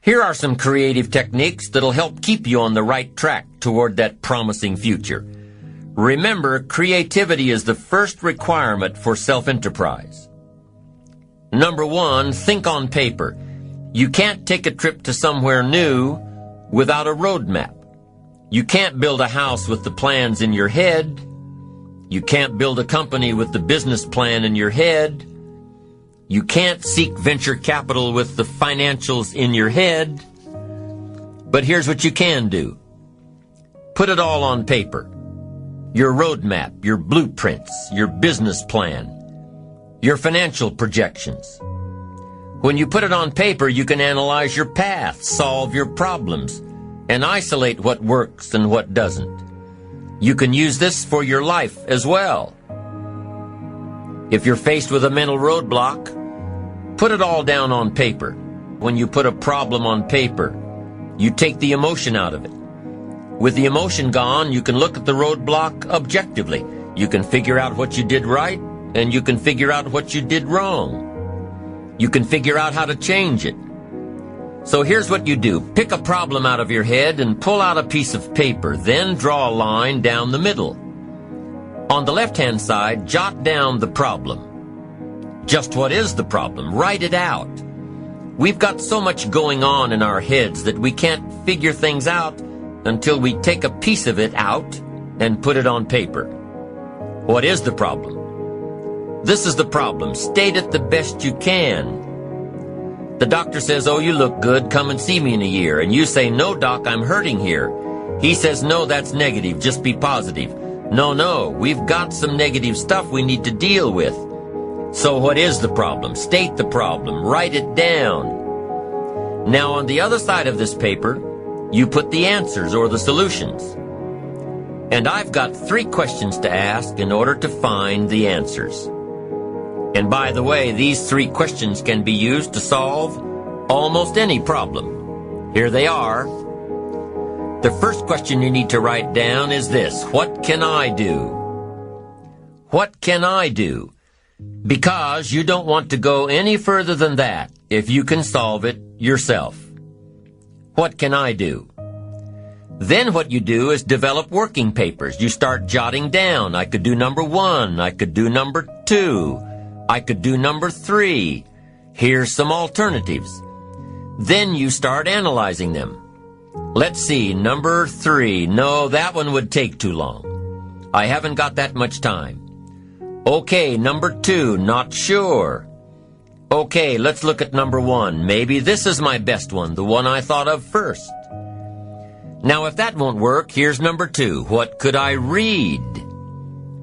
Here are some creative techniques that'll help keep you on the right track toward that promising future. Remember, creativity is the first requirement for self-enterprise. Number 1, think on paper. You can't take a trip to somewhere new without a roadmap. You can't build a house with the plans in your head. You can't build a company with the business plan in your head. You can't seek venture capital with the financials in your head. But here's what you can do. Put it all on paper. Your roadmap, your blueprints, your business plan, your financial projections. When you put it on paper, you can analyze your path, solve your problems, and isolate what works and what doesn't. You can use this for your life as well. If you're faced with a mental roadblock, put it all down on paper. When you put a problem on paper, you take the emotion out of it. With the emotion gone, you can look at the roadblock objectively. You can figure out what you did right, and you can figure out what you did wrong. You can figure out how to change it. So here's what you do. Pick a problem out of your head and pull out a piece of paper. Then draw a line down the middle. On the left-hand side, jot down the problem. Just what is the problem? Write it out. We've got so much going on in our heads that we can't figure things out until we take a piece of it out and put it on paper. What is the problem? This is the problem. State it the best you can. The doctor says, "Oh, you look good. Come and see me in a year." And you say, "No, doc, I'm hurting here." He says, "No, that's negative. Just be positive." No, we've got some negative stuff we need to deal with. So what is the problem? State the problem. Write it down. Now, on the other side of this paper, you put the answers or the solutions. And I've got 3 questions to ask in order to find the answers. And by the way, these 3 questions can be used to solve almost any problem. Here they are. The first question you need to write down is this: what can I do? What can I do? Because you don't want to go any further than that if you can solve it yourself. What can I do? Then what you do is develop working papers. You start jotting down. I could do number 1. I could do number 2. I could do number 3. Here's some alternatives. Then you start analyzing them. Let's see, number 3. No, that one would take too long. I haven't got that much time. Okay, number 2, not sure. Okay, let's look at number 1. Maybe this is my best one, the one I thought of first. Now, if that won't work, here's number 2. What could I read?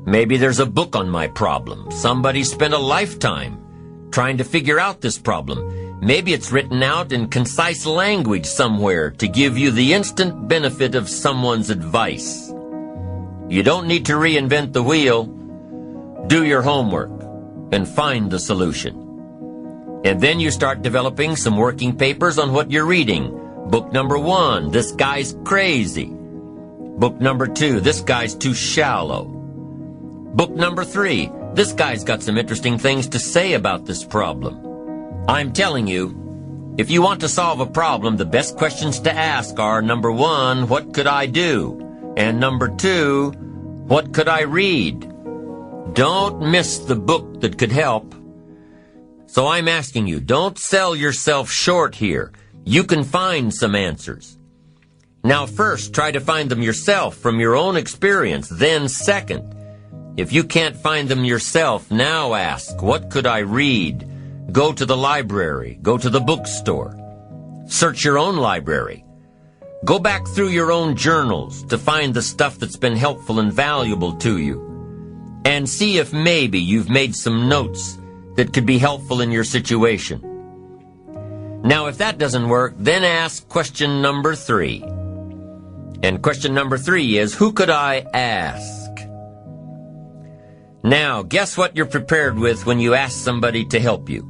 Maybe there's a book on my problem. Somebody spent a lifetime trying to figure out this problem. Maybe it's written out in concise language somewhere to give you the instant benefit of someone's advice. You don't need to reinvent the wheel. Do your homework and find the solution. And then you start developing some working papers on what you're reading. Book number 1, this guy's crazy. Book number 2, this guy's too shallow. Book number 3, this guy's got some interesting things to say about this problem. I'm telling you, if you want to solve a problem, the best questions to ask are, number 1, what could I do? And number 2, what could I read? Don't miss the book that could help. So I'm asking you, don't sell yourself short here. You can find some answers. Now first, try to find them yourself from your own experience. Then second, if you can't find them yourself, now ask, what could I read? Go to the library. Go to the bookstore. Search your own library. Go back through your own journals to find the stuff that's been helpful and valuable to you. And see if maybe you've made some notes that could be helpful in your situation. Now, if that doesn't work, then ask question number 3. And question number 3 is, who could I ask? Now, guess what you're prepared with when you ask somebody to help you?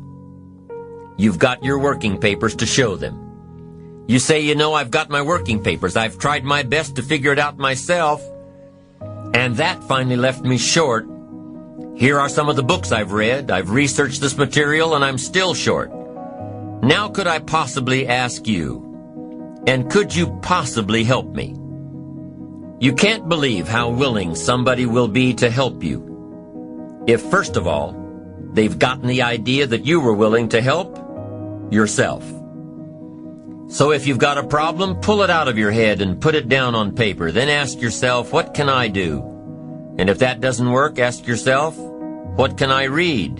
You've got your working papers to show them. You say, you know, I've got my working papers. I've tried my best to figure it out myself. And that finally left me short. Here are some of the books I've read. I've researched this material and I'm still short. Now could I possibly ask you, and could you possibly help me? You can't believe how willing somebody will be to help you if, first of all, they've gotten the idea that you were willing to help yourself. So if you've got a problem, pull it out of your head and put it down on paper. Then ask yourself, what can I do? And if that doesn't work, ask yourself, what can I read?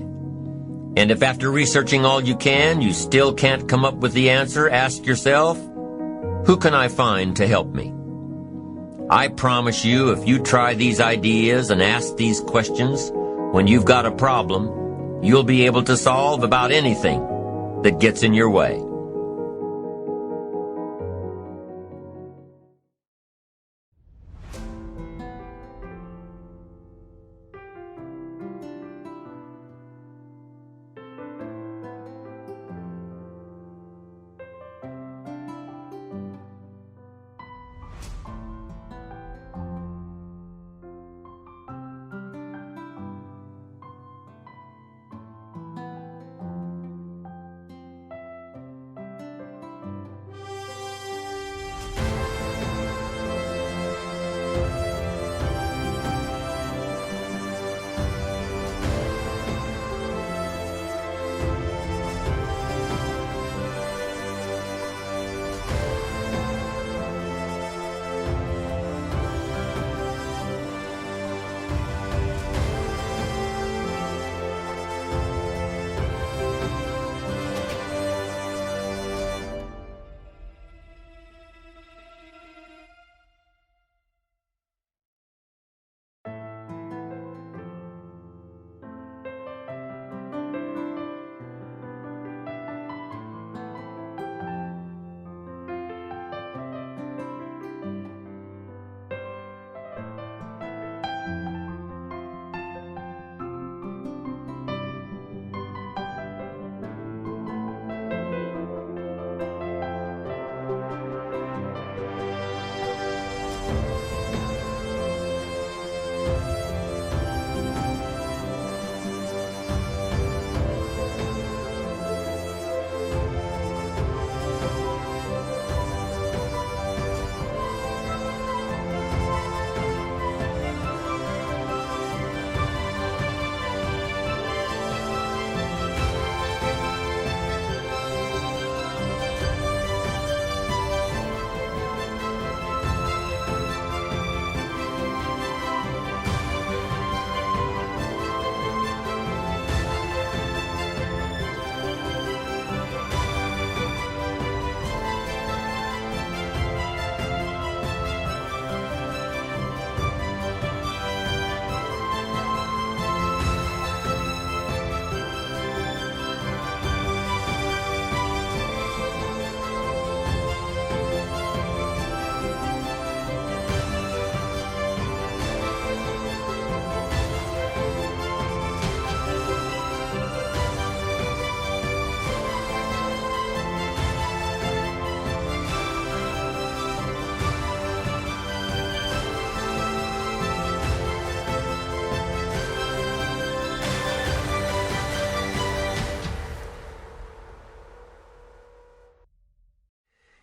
And if after researching all you can, you still can't come up with the answer, ask yourself, who can I find to help me? I promise you, if you try these ideas and ask these questions, when you've got a problem, you'll be able to solve about anything that gets in your way.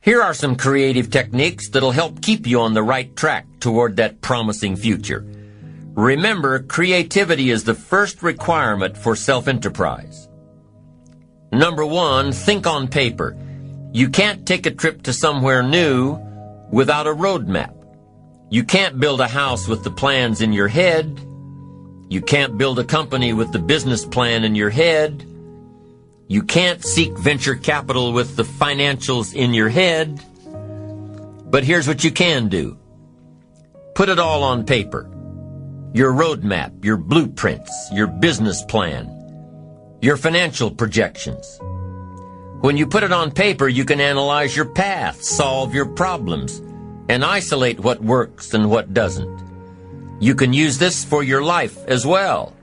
Here are some creative techniques that'll help keep you on the right track toward that promising future. Remember, creativity is the first requirement for self-enterprise. Number one, think on paper. You can't take a trip to somewhere new without a roadmap. You can't build a house with the plans in your head. You can't build a company with the business plan in your head. You can't seek venture capital with the financials in your head. But here's what you can do. Put it all on paper. Your roadmap, your blueprints, your business plan, your financial projections. When you put it on paper, you can analyze your path, solve your problems, and isolate what works and what doesn't. You can use this for your life as well.